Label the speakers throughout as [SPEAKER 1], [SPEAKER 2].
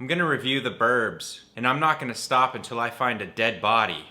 [SPEAKER 1] I'm gonna review the Burbs, and I'm not gonna stop until I find a dead body.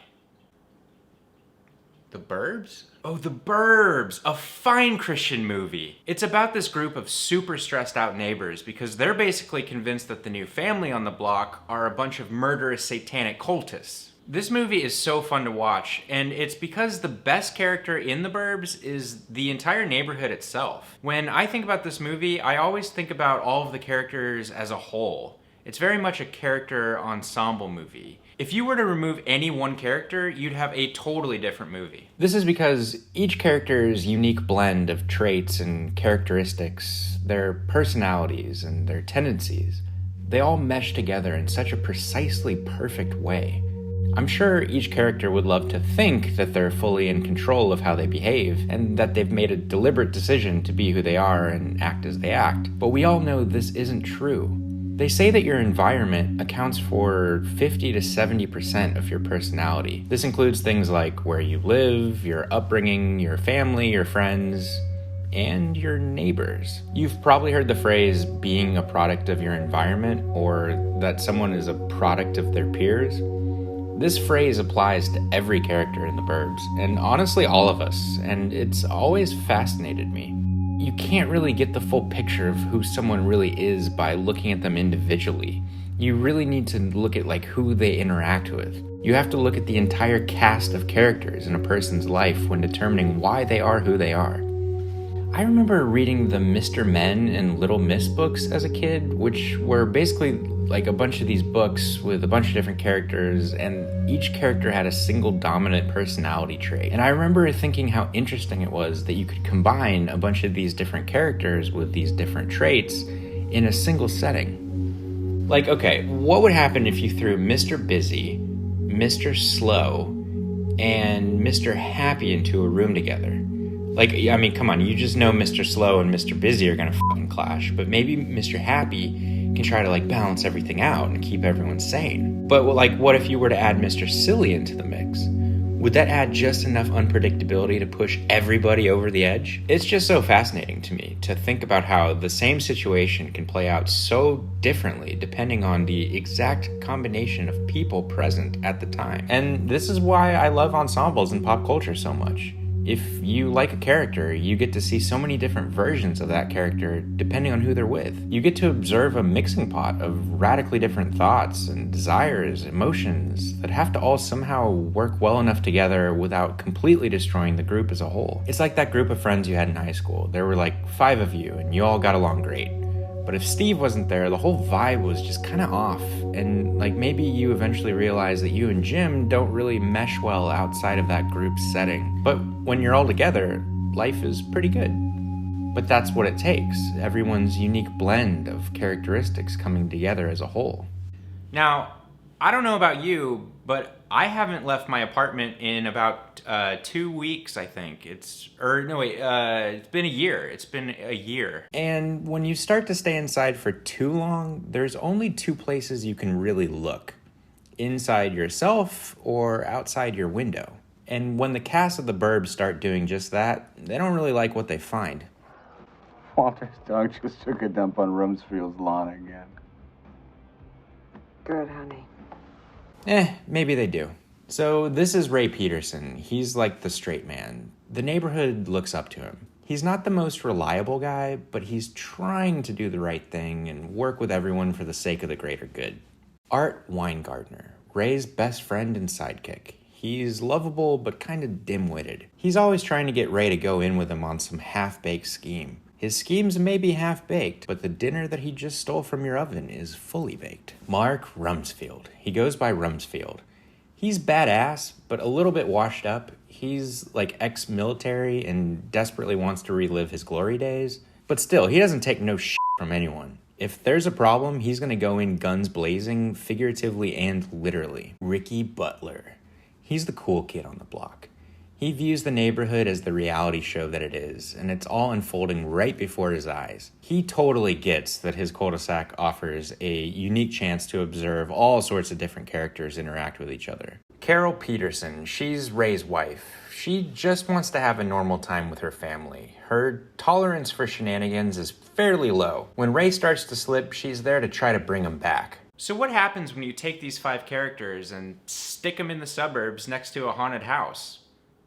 [SPEAKER 1] The Burbs? Oh, The Burbs! A fine Christian movie! It's about this group of super stressed out neighbors because they're basically convinced that the new family on the block are a bunch of murderous satanic cultists. This movie is so fun to watch, and it's because the best character in The Burbs is the entire neighborhood itself. When I think about this movie, I always think about all of the characters as a whole. It's very much a character ensemble movie. If you were to remove any one character, you'd have a totally different movie. This is because each character's unique blend of traits and characteristics, their personalities and their tendencies, they all mesh together in such a precisely perfect way. I'm sure each character would love to think that they're fully in control of how they behave, and that they've made a deliberate decision to be who they are and act as they act. But we all know this isn't true. They say that your environment accounts for 50 to 70% of your personality. This includes things like where you live, your upbringing, your family, your friends, and your neighbors. You've probably heard the phrase being a product of your environment, or that someone is a product of their peers. This phrase applies to every character in the Burbs, and honestly all of us, and it's always fascinated me. You can't really get the full picture of who someone really is by looking at them individually. You really need to look at who they interact with. You have to look at the entire cast of characters in a person's life when determining why they are who they are. I remember reading the Mr. Men and Little Miss books as a kid, which were basically a bunch of these books with a bunch of different characters, and each character had a single dominant personality trait. And I remember thinking how interesting it was that you could combine a bunch of these different characters with these different traits in a single setting. Okay, what would happen if you threw Mr. Busy, Mr. Slow, and Mr. Happy into a room together? Come on, you just know Mr. Slow and Mr. Busy are gonna fucking clash, but maybe Mr. Happy can try to balance everything out and keep everyone sane. But what if you were to add Mr. Silly into the mix? Would that add just enough unpredictability to push everybody over the edge? It's just so fascinating to me to think about how the same situation can play out so differently depending on the exact combination of people present at the time. And this is why I love ensembles in pop culture so much. If you like a character, you get to see so many different versions of that character depending on who they're with. You get to observe a mixing pot of radically different thoughts and desires, emotions that have to all somehow work well enough together without completely destroying the group as a whole. It's like that group of friends you had in high school. There were 5 of you and you all got along great. But if Steve wasn't there, the whole vibe was just kind of off. And maybe you eventually realize that you and Jim don't really mesh well outside of that group setting. But when you're all together, life is pretty good. But that's what it takes, everyone's unique blend of characteristics coming together as a whole. Now, I don't know about you, but I haven't left my apartment in about 2 weeks, I think. It's been a year. It's been a year. And when you start to stay inside for too long, there's only 2 places you can really look. Inside yourself or outside your window. And when the cast of the Burbs start doing just that, they don't really like what they find.
[SPEAKER 2] Walter's dog just took a dump on Rumsfield's lawn again.
[SPEAKER 3] Good, honey.
[SPEAKER 1] Maybe they do. So this is Ray Peterson. He's the straight man. The neighborhood looks up to him. He's not the most reliable guy, but he's trying to do the right thing and work with everyone for the sake of the greater good. Art Weingartner, Ray's best friend and sidekick. He's lovable, but kind of dim-witted. He's always trying to get Ray to go in with him on some half-baked scheme. His schemes may be half-baked, but the dinner that he just stole from your oven is fully baked. Mark Rumsfield. He goes by Rumsfield. He's badass, but a little bit washed up. He's ex-military and desperately wants to relive his glory days. But still, he doesn't take no shit from anyone. If there's a problem, he's gonna go in guns blazing, figuratively and literally. Ricky Butler. He's the cool kid on the block. He views the neighborhood as the reality show that it is, and it's all unfolding right before his eyes. He totally gets that his cul-de-sac offers a unique chance to observe all sorts of different characters interact with each other. Carol Peterson, she's Ray's wife. She just wants to have a normal time with her family. Her tolerance for shenanigans is fairly low. When Ray starts to slip, she's there to try to bring him back. So what happens when you take these 5 characters and stick them in the suburbs next to a haunted house?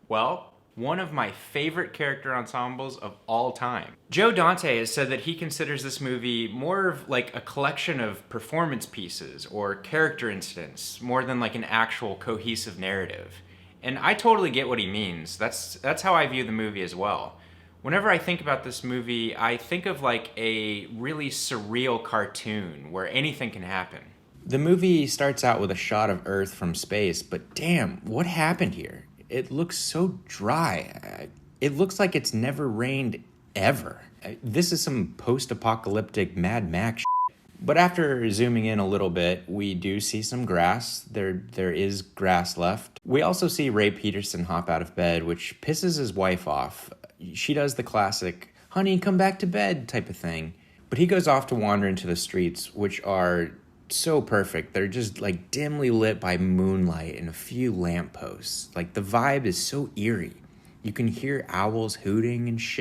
[SPEAKER 1] Well, one of my favorite character ensembles of all time. Joe Dante has said that he considers this movie more of like a collection of performance pieces or character incidents, more than like an actual cohesive narrative. And I totally get what he means. That's how I view the movie as well. Whenever I think about this movie, I think of like a really surreal cartoon where anything can happen. The movie starts out with a shot of Earth from space, but damn, what happened here? It looks so dry. It looks like it's never rained ever. This is some post-apocalyptic Mad Max shit. But after zooming in a little bit, we do see some grass. There is grass left. We also see Ray Peterson hop out of bed, which pisses his wife off. She does the classic, honey, come back to bed type of thing. But he goes off to wander into the streets, which are so perfect. They're just like dimly lit by moonlight and a few lampposts. Like the vibe is so eerie. You can hear owls hooting and shit.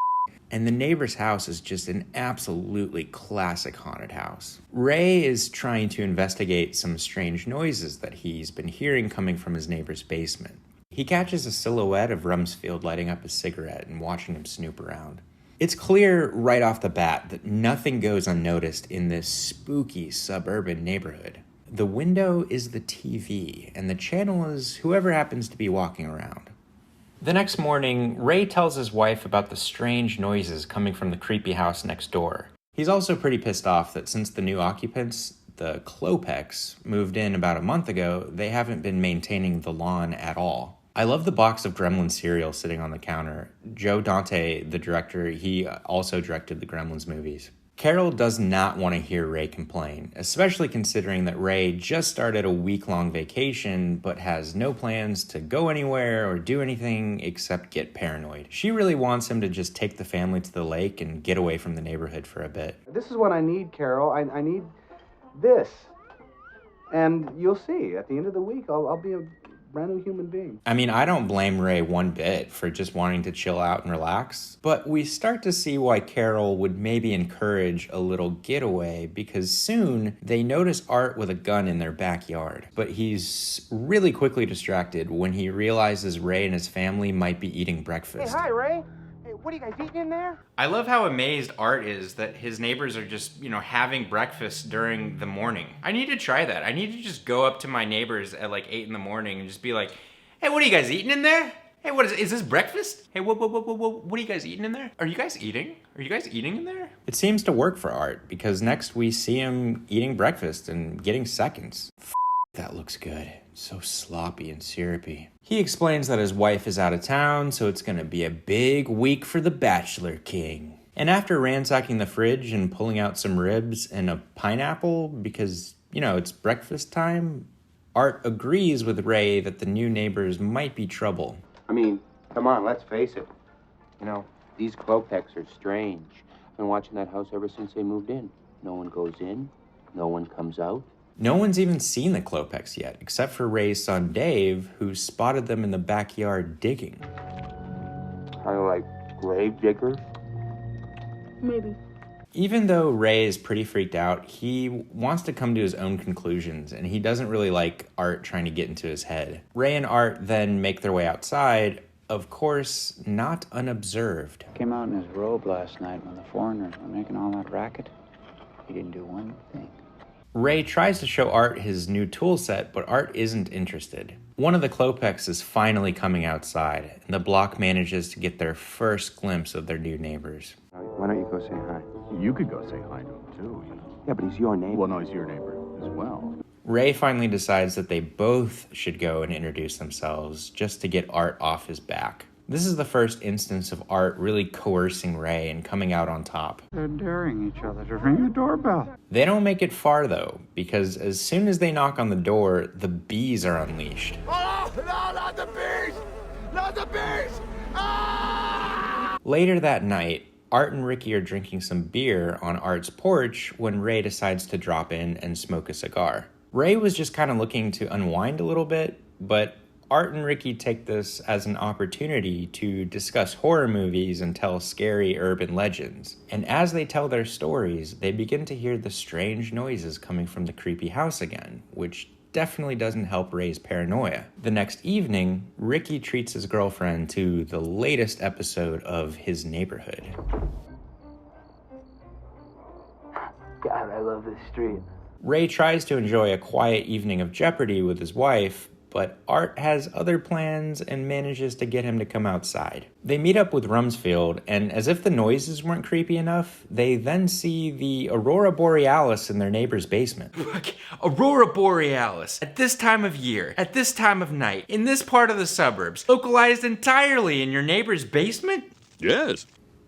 [SPEAKER 1] And the neighbor's house is just an absolutely classic haunted house. Ray is trying to investigate some strange noises that he's been hearing coming from his neighbor's basement. He catches a silhouette of Rumsfeld lighting up a cigarette and watching him snoop around. It's clear right off the bat that nothing goes unnoticed in this spooky suburban neighborhood. The window is the TV, and the channel is whoever happens to be walking around. The next morning, Ray tells his wife about the strange noises coming from the creepy house next door. He's also pretty pissed off that since the new occupants, the Klopeks, moved in about a month ago, they haven't been maintaining the lawn at all. I love the box of Gremlin cereal sitting on the counter. Joe Dante, the director, he also directed the Gremlins movies. Carol does not want to hear Ray complain, especially considering that Ray just started a week-long vacation but has no plans to go anywhere or do anything except get paranoid. She really wants him to just take the family to the lake and get away from the neighborhood for a bit.
[SPEAKER 2] This is what I need, Carol. I need this. And you'll see, at the end of the week, I'll be a brand new human being.
[SPEAKER 1] I mean, I don't blame Ray one bit for just wanting to chill out and relax, but we start to see why Carol would maybe encourage a little getaway, because soon they notice Art with a gun in their backyard. But he's really quickly distracted when he realizes Ray and his family might be eating breakfast.
[SPEAKER 3] Hey, hi, Ray. Hey, what are you guys eating in there?
[SPEAKER 1] I love how amazed Art is that his neighbors are just, having breakfast during the morning. I need to try that. I need to just go up to my neighbors at like 8 in the morning and just be like, hey, what are you guys eating in there? Hey, what is this breakfast? Hey, what are you guys eating in there? Are you guys eating? Are you guys eating in there? It seems to work for Art, because next we see him eating breakfast and getting seconds. That looks good. So sloppy and syrupy. He explains that his wife is out of town, so it's gonna be a big week for the Bachelor King. And after ransacking the fridge and pulling out some ribs and a pineapple, because, it's breakfast time, Art agrees with Ray that the new neighbors might be trouble.
[SPEAKER 3] I mean, come on, let's face it. These Klopeks are strange. I've been watching that house ever since they moved in. No one goes in, no one comes out.
[SPEAKER 1] No one's even seen the Klopeks yet, except for Ray's son Dave, who spotted them in the backyard digging.
[SPEAKER 3] Kind of like grave diggers?
[SPEAKER 4] Maybe.
[SPEAKER 1] Even though Ray is pretty freaked out, he wants to come to his own conclusions, and he doesn't really like Art trying to get into his head. Ray and Art then make their way outside, of course, not unobserved.
[SPEAKER 5] Came out in his robe last night when the foreigners were making all that racket. He didn't do one thing.
[SPEAKER 1] Ray tries to show Art his new tool set, but Art isn't interested. One of the Klopeks is finally coming outside, and the block manages to get their first glimpse of their new neighbors.
[SPEAKER 3] Why don't you go say hi?
[SPEAKER 2] You could go say hi to him, too,
[SPEAKER 3] Yeah, but he's your neighbor.
[SPEAKER 2] Well, no, he's your neighbor as well.
[SPEAKER 1] Ray finally decides that they both should go and introduce themselves just to get Art off his back. This is the first instance of Art really coercing Ray and coming out on top.
[SPEAKER 5] They're daring each other to ring a doorbell.
[SPEAKER 1] They don't make it far though, because as soon as they knock on the door, the bees are unleashed.
[SPEAKER 3] Oh, no, not the bees! Not the bees! Ah!
[SPEAKER 1] Later that night, Art and Ricky are drinking some beer on Art's porch when Ray decides to drop in and smoke a cigar. Ray was just kind of looking to unwind a little bit, but Art and Ricky take this as an opportunity to discuss horror movies and tell scary urban legends. And as they tell their stories, they begin to hear the strange noises coming from the creepy house again, which definitely doesn't help Ray's paranoia. The next evening, Ricky treats his girlfriend to the latest episode of His Neighborhood.
[SPEAKER 6] God, I love this street.
[SPEAKER 1] Ray tries to enjoy a quiet evening of Jeopardy with his wife, but Art has other plans and manages to get him to come outside. They meet up with Rumsfeld, and as if the noises weren't creepy enough, they then see the Aurora Borealis in their neighbor's basement.
[SPEAKER 7] Aurora Borealis, at this time of year, at this time of night, in this part of the suburbs, localized entirely in your neighbor's basement?
[SPEAKER 8] Yes.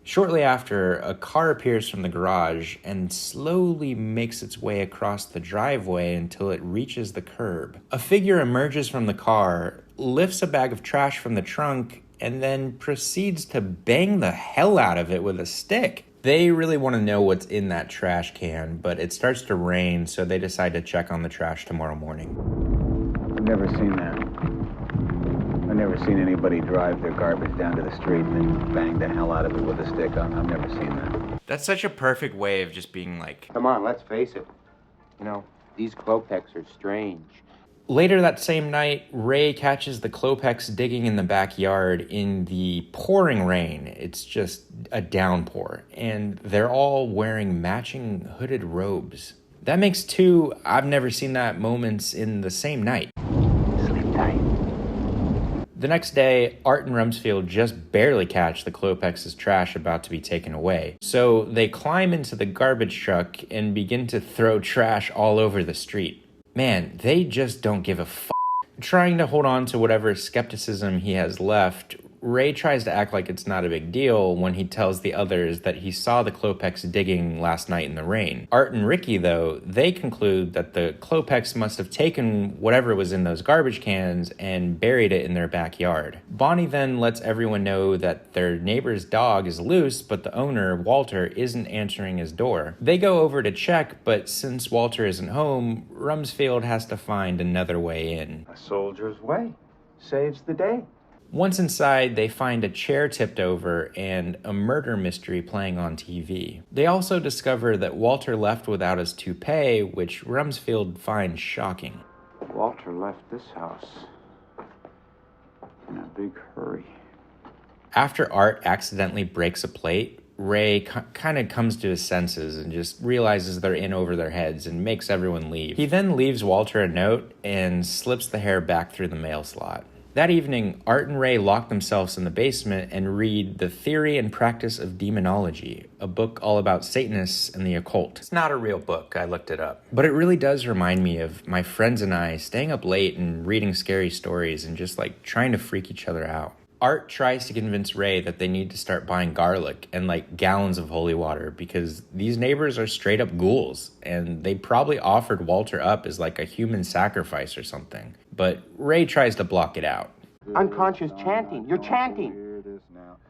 [SPEAKER 1] Shortly after, a car appears from the garage and slowly makes its way across the driveway until it reaches the curb. A figure emerges from the car, lifts a bag of trash from the trunk, and then proceeds to bang the hell out of it with a stick. They really want to know what's in that trash can, but it starts to rain, so they decide to check on the trash tomorrow morning.
[SPEAKER 2] I've never seen that. I've never seen anybody drive their garbage down to the street and then bang the hell out of it with a stick. I've never seen that.
[SPEAKER 7] That's such a perfect way of just being like,
[SPEAKER 3] Come on, let's face it. You know, these Klopeks are strange.
[SPEAKER 1] Later that same night, Ray catches the Klopeks digging in the backyard in the pouring rain. It's just a downpour, and they're all wearing matching hooded robes. That makes two I've never seen that moments in the same night.
[SPEAKER 6] Sleep tight.
[SPEAKER 1] The next day, Art and Rumsfeld just barely catch the Klopeks' trash about to be taken away. So they climb into the garbage truck and begin to throw trash all over the street. Man, they just don't give a f***. Trying to hold on to whatever skepticism he has left, Ray tries to act like it's not a big deal when he tells the others that he saw the Klopeks digging last night in the rain. Art and Ricky, though, they conclude that the Klopeks must have taken whatever was in those garbage cans and buried it in their backyard. Bonnie then lets everyone know that their neighbor's dog is loose, but the owner, Walter, isn't answering his door. They go over to check, but since Walter isn't home, Rumsfeld has to find another way in.
[SPEAKER 2] A soldier's way saves the day.
[SPEAKER 1] Once inside, they find a chair tipped over and a murder mystery playing on TV. They also discover that Walter left without his toupee, which Rumsfeld finds shocking.
[SPEAKER 2] Walter left this house in a big hurry.
[SPEAKER 1] After Art accidentally breaks a plate, Ray kind of comes to his senses and just realizes they're in over their heads and makes everyone leave. He then leaves Walter a note and slips the hair back through the mail slot. That evening, Art and Ray lock themselves in the basement and read The Theory and Practice of Demonology, a book all about Satanists and the occult. It's not a real book, I looked it up. But it really does remind me of my friends and I staying up late and reading scary stories and just like trying to freak each other out. Art tries to convince Ray that they need to start buying garlic and like gallons of holy water because these neighbors are straight up ghouls and they probably offered Walter up as like a human sacrifice or something. But Ray tries to block it out.
[SPEAKER 3] Unconscious chanting. You're chanting.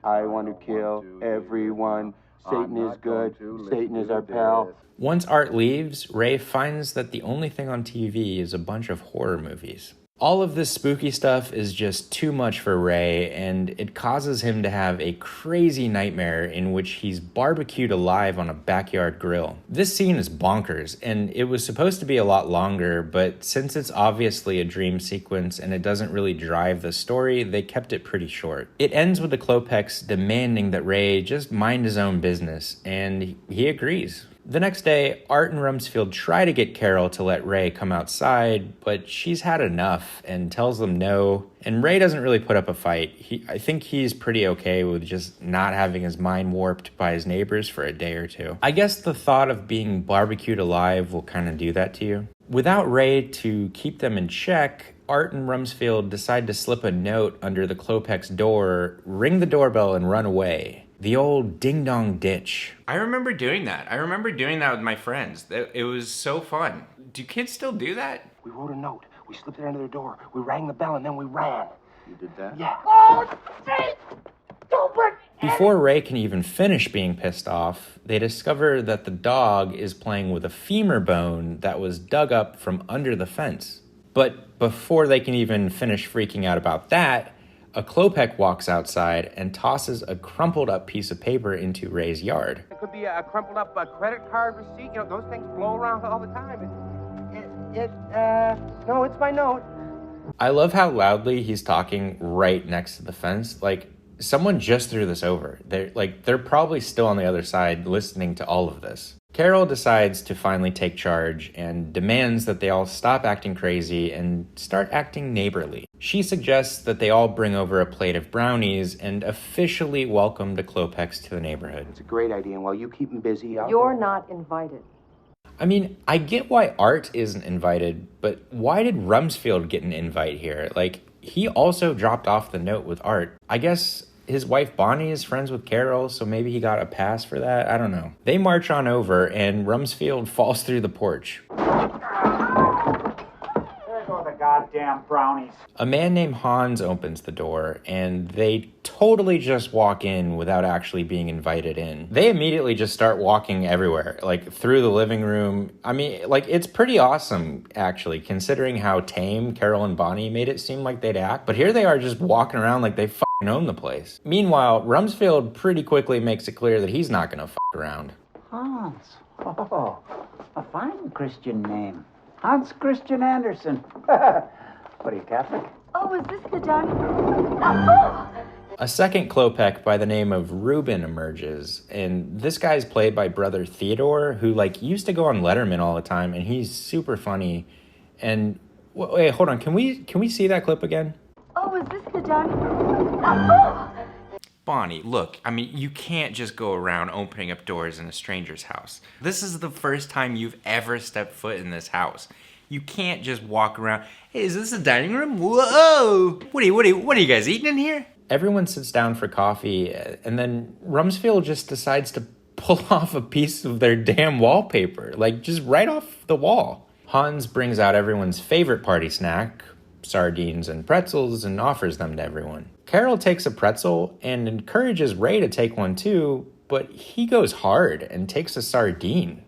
[SPEAKER 3] I want to kill everyone. Satan is good. Satan is our pal.
[SPEAKER 1] Once Art leaves, Ray finds that the only thing on TV is a bunch of horror movies. All of this spooky stuff is just too much for Ray, and it causes him to have a crazy nightmare in which he's barbecued alive on a backyard grill. This scene is bonkers, and it was supposed to be a lot longer, but since it's obviously a dream sequence and it doesn't really drive the story, they kept it pretty short. It ends with the Klopeks demanding that Ray just mind his own business, and he agrees. The next day, Art and Rumsfeld try to get Carol to let Ray come outside, but she's had enough and tells them no. And Ray doesn't really put up a fight. I think he's pretty okay with just not having his mind warped by his neighbors for a day or two. I guess the thought of being barbecued alive will kind of do that to you. Without Ray to keep them in check, Art and Rumsfeld decide to slip a note under the Klopeks' door, ring the doorbell, and run away. The old ding-dong ditch.
[SPEAKER 7] I remember doing that. I remember doing that with my friends. It was so fun. Do kids still do that?
[SPEAKER 6] We wrote a note. We slipped it under their door. We rang the bell and then we ran.
[SPEAKER 2] You did that?
[SPEAKER 6] Yeah.
[SPEAKER 1] Before Ray can even finish being pissed off, they discover that the dog is playing with a femur bone that was dug up from under the fence. But before they can even finish freaking out about that, a Klopek walks outside and tosses a crumpled up piece of paper into Ray's yard.
[SPEAKER 3] It could be a crumpled up credit card receipt. You know, those things blow around all the time. No, it's my note.
[SPEAKER 1] I love how loudly he's talking right next to the fence. Like, someone just threw this over. They're probably still on the other side listening to all of this. Carol decides to finally take charge and demands that they all stop acting crazy and start acting neighborly. She suggests that they all bring over a plate of brownies and officially welcome the Klopeks to the neighborhood.
[SPEAKER 3] It's a great idea, and while you keep them busy,
[SPEAKER 8] You're not invited.
[SPEAKER 1] I mean, I get why Art isn't invited, but why did Rumsfeld get an invite here? Like, he also dropped off the note with Art. I guess his wife Bonnie is friends with Carol, so maybe he got a pass for that. I don't know. They march on over, and Rumsfeld falls through the porch.
[SPEAKER 5] There go the goddamn brownies.
[SPEAKER 1] A man named Hans opens the door, and they totally just walk in without actually being invited in. They immediately just start walking everywhere, like through the living room. I mean, like, it's pretty awesome, actually, considering how tame Carol and Bonnie made it seem like they'd act. But here they are just walking around like they own the place. Meanwhile, Rumsfeld pretty quickly makes it clear that he's not gonna around.
[SPEAKER 5] Hans. Oh, a fine Christian name. Hans Christian Andersen. What are you, Catholic?
[SPEAKER 4] Oh, is this the done?
[SPEAKER 1] A second Klopek by the name of Ruben emerges, and this guy's played by brother Theodore, who used to go on Letterman all the time, and he's super funny. And wait, hold on, can we see that clip again?
[SPEAKER 4] Oh, is this the done?
[SPEAKER 7] Bonnie, look, I mean, you can't just go around opening up doors in a stranger's house. This is the first time you've ever stepped foot in this house. You can't just walk around, hey, is this a dining room? Whoa! What are you guys eating in here?
[SPEAKER 1] Everyone sits down for coffee, and then Rumsfeld just decides to pull off a piece of their damn wallpaper, just right off the wall. Hans brings out everyone's favorite party snack, sardines and pretzels, and offers them to everyone. Carol takes a pretzel and encourages Ray to take one too, but he goes hard and takes a sardine.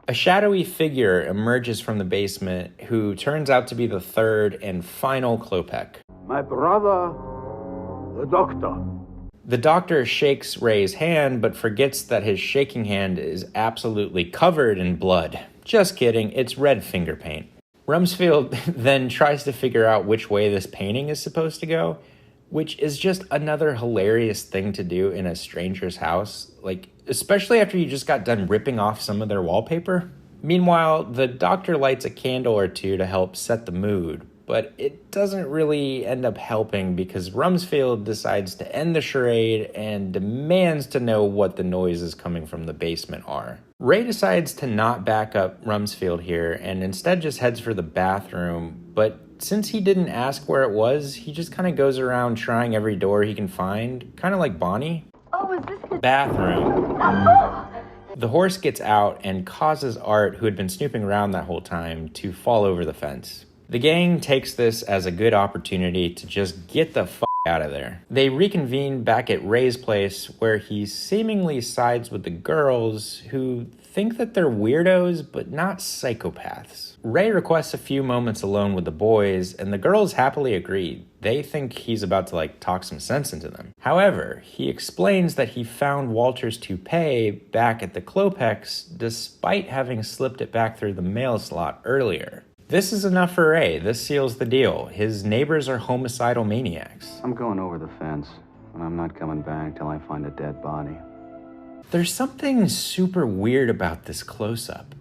[SPEAKER 1] A shadowy figure emerges from the basement who turns out to be the third and final Klopek.
[SPEAKER 6] My brother, the doctor.
[SPEAKER 1] The doctor shakes Ray's hand, but forgets that his shaking hand is absolutely covered in blood. Just kidding, it's red finger paint. Rumsfeld then tries to figure out which way this painting is supposed to go, which is just another hilarious thing to do in a stranger's house, especially after you just got done ripping off some of their wallpaper. Meanwhile, the doctor lights a candle or two to help set the mood, but it doesn't really end up helping because Rumsfeld decides to end the charade and demands to know what the noises coming from the basement are. Ray decides to not back up Rumsfeld here and instead just heads for the bathroom, but since he didn't ask where it was, he just kind of goes around trying every door he can find, kind of like Bonnie.
[SPEAKER 4] Oh, is this the
[SPEAKER 1] Bathroom. The horse gets out and causes Art, who had been snooping around that whole time, to fall over the fence. The gang takes this as a good opportunity to just get the out of there. They reconvene back at Ray's place, where he seemingly sides with the girls, who think that they're weirdos, but not psychopaths. Ray requests a few moments alone with the boys, and the girls happily agree. They think he's about to talk some sense into them. However, he explains that he found Walter's toupee back at the Klopeks, despite having slipped it back through the mail slot earlier. This is enough for Ray. This seals the deal. His neighbors are homicidal maniacs.
[SPEAKER 2] I'm going over the fence, and I'm not coming back till I find a dead body.
[SPEAKER 1] There's something super weird about this close-up.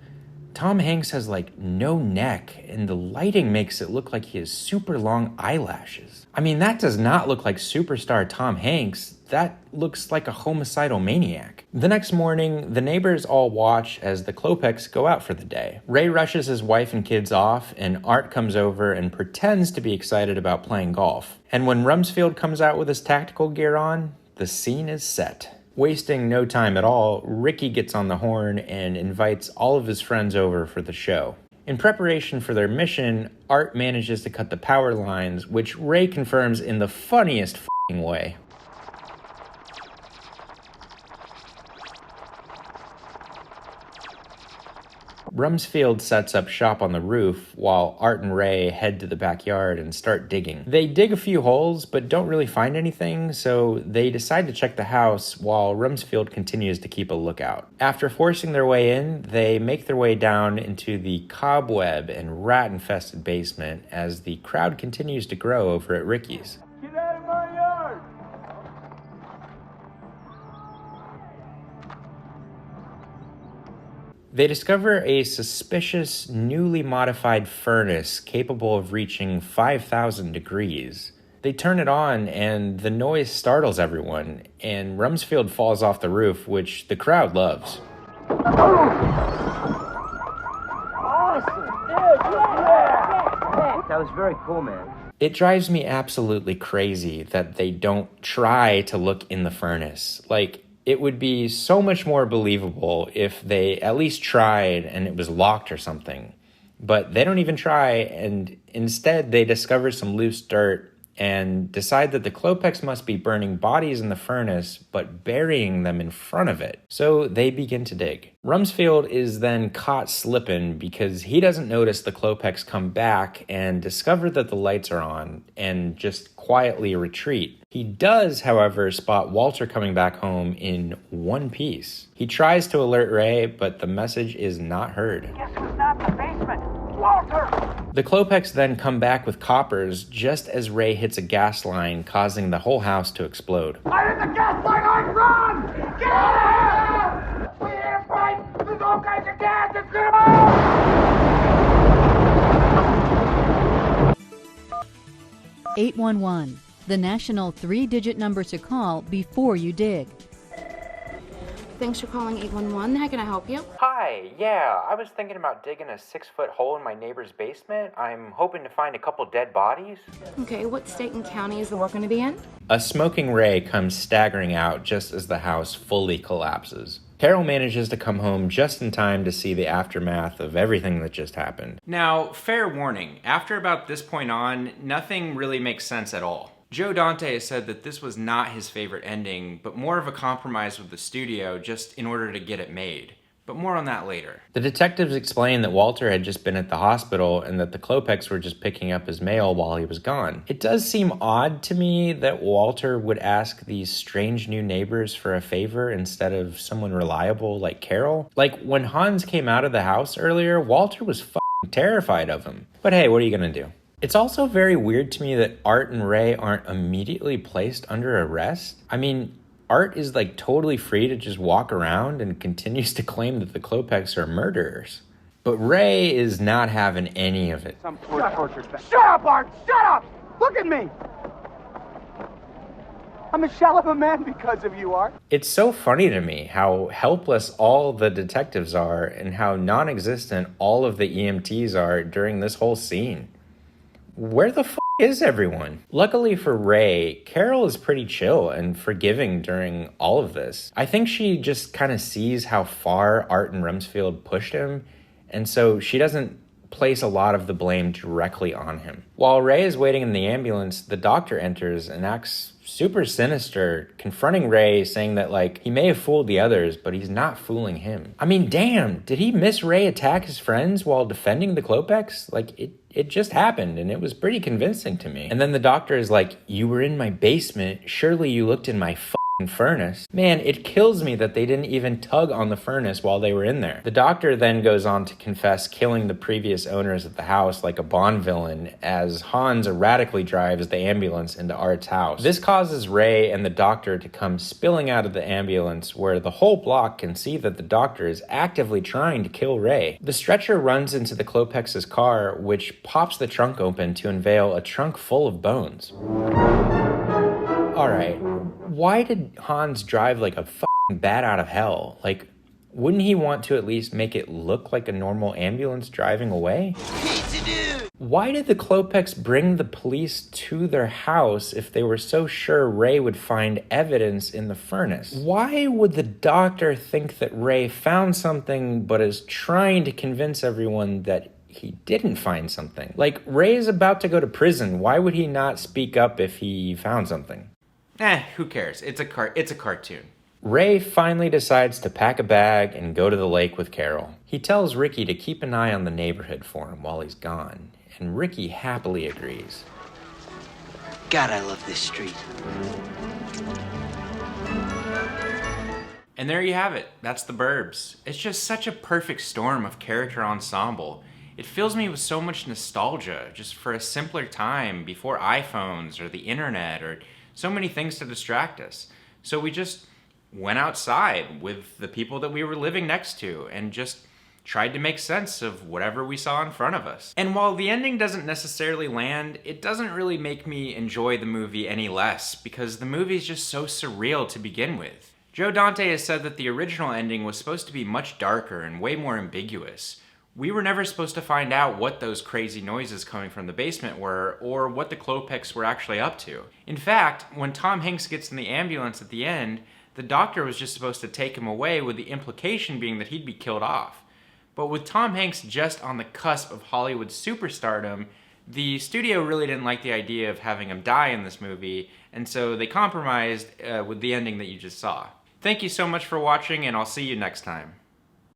[SPEAKER 1] Tom Hanks has no neck, and the lighting makes it look like he has super long eyelashes. I mean, that does not look like superstar Tom Hanks. That looks like a homicidal maniac. The next morning, the neighbors all watch as the Klopeks go out for the day. Ray rushes his wife and kids off, and Art comes over and pretends to be excited about playing golf. And when Rumsfeld comes out with his tactical gear on, the scene is set. Wasting no time at all, Ricky gets on the horn and invites all of his friends over for the show. In preparation for their mission, Art manages to cut the power lines, which Ray confirms in the funniest way. Rumsfeld sets up shop on the roof while Art and Ray head to the backyard and start digging. They dig a few holes but don't really find anything, so they decide to check the house while Rumsfeld continues to keep a lookout. After forcing their way in, they make their way down into the cobweb and rat-infested basement as the crowd continues to grow over at Ricky's.
[SPEAKER 6] Get out of my yard!
[SPEAKER 1] They discover a suspicious, newly modified furnace capable of reaching 5,000 degrees. They turn it on, and the noise startles everyone, and Rumsfeld falls off the roof, which the crowd loves.
[SPEAKER 3] That was very cool, man.
[SPEAKER 1] It drives me absolutely crazy that they don't try to look in the furnace. Like, it would be so much more believable if they at least tried and it was locked or something. But they don't even try, and instead they discover some loose dirt and decide that the Klopeks must be burning bodies in the furnace, but burying them in front of it. So they begin to dig. Rumsfeld is then caught slipping because he doesn't notice the Klopeks come back and discover that the lights are on and just quietly retreat. He does, however, spot Walter coming back home in one piece. He tries to alert Ray, but the message is not heard.
[SPEAKER 6] Guess who's not in the basement? Walter!
[SPEAKER 1] The Klopeks then come back with coppers just as Ray hits a gas line, causing the whole house to explode.
[SPEAKER 6] I hit the gas line! I run! Get out of here! We hit a pipe! There's all kinds of gas! It's gonna move!
[SPEAKER 8] 811, the national 3-digit number to call before you dig.
[SPEAKER 9] Thanks for calling 811. How can I help you?
[SPEAKER 1] Hi, yeah, I was thinking about digging a 6-foot hole in my neighbor's basement. I'm hoping to find a couple dead bodies.
[SPEAKER 9] Okay, what state and county is the work going to be in?
[SPEAKER 1] A smoking Ray comes staggering out just as the house fully collapses. Carol manages to come home just in time to see the aftermath of everything that just happened. Now, fair warning, after about this point on, nothing really makes sense at all. Joe Dante has said that this was not his favorite ending, but more of a compromise with the studio just in order to get it made. But more on that later. The detectives explain that Walter had just been at the hospital and that the Klopeks were just picking up his mail while he was gone. It does seem odd to me that Walter would ask these strange new neighbors for a favor instead of someone reliable like Carol. Like, when Hans came out of the house earlier, Walter was f***ing terrified of him. But hey, what are you gonna do? It's also very weird to me that Art and Ray aren't immediately placed under arrest. I mean, Art is like totally free to just walk around and continues to claim that the Klopeks are murderers. But Ray is not having any of it.
[SPEAKER 6] Some tortured. Shut up, Art! Shut up! Look at me! I'm a shell of a man because of you, Art.
[SPEAKER 1] It's so funny to me how helpless all the detectives are and how non-existent all of the EMTs are during this whole scene. Where the f*** is everyone? Luckily for Ray, Carol is pretty chill and forgiving during all of this. I think she just kind of sees how far Art and Rumsfeld pushed him, and so she doesn't place a lot of the blame directly on him. While Ray is waiting in the ambulance, the doctor enters and acts super sinister, confronting Ray, saying that, like, he may have fooled the others, but he's not fooling him. I mean, damn, did he miss Ray attack his friends while defending the Klopeks? Like, it just happened, and it was pretty convincing to me. And then the doctor is like, you were in my basement, surely you looked in my furnace. Man, it kills me that they didn't even tug on the furnace while they were in there. The doctor then goes on to confess killing the previous owners of the house like a Bond villain as Hans erratically drives the ambulance into Art's house. This causes Ray and the doctor to come spilling out of the ambulance where the whole block can see that the doctor is actively trying to kill Ray. The stretcher runs into the Klopeks' car, which pops the trunk open to unveil a trunk full of bones. Alright, why did Hans drive like a f***ing bat out of hell? Like, wouldn't he want to at least make it look like a normal ambulance driving away? Why did the Klopeks bring the police to their house if they were so sure Ray would find evidence in the furnace? Why would the doctor think that Ray found something but is trying to convince everyone that he didn't find something? Like, Ray is about to go to prison. Why would he not speak up if he found something? Who cares? It's a cartoon. Ray finally decides to pack a bag and go to the lake with Carol. He tells Ricky to keep an eye on the neighborhood for him while he's gone, and Ricky happily agrees.
[SPEAKER 5] God, I love this street.
[SPEAKER 1] And there you have it. That's The Burbs. It's just such a perfect storm of character ensemble. It fills me with so much nostalgia, just for a simpler time before iPhones or the internet or so many things to distract us. So we just went outside with the people that we were living next to and just tried to make sense of whatever we saw in front of us. And while the ending doesn't necessarily land, it doesn't really make me enjoy the movie any less, because the movie is just so surreal to begin with. Joe Dante has said that the original ending was supposed to be much darker and way more ambiguous. We were never supposed to find out what those crazy noises coming from the basement were, or what the Klopeks were actually up to. In fact, when Tom Hanks gets in the ambulance at the end, the doctor was just supposed to take him away, with the implication being that he'd be killed off. But with Tom Hanks just on the cusp of Hollywood superstardom, the studio really didn't like the idea of having him die in this movie, and so they compromised with the ending that you just saw. Thank you so much for watching, and I'll see you next time.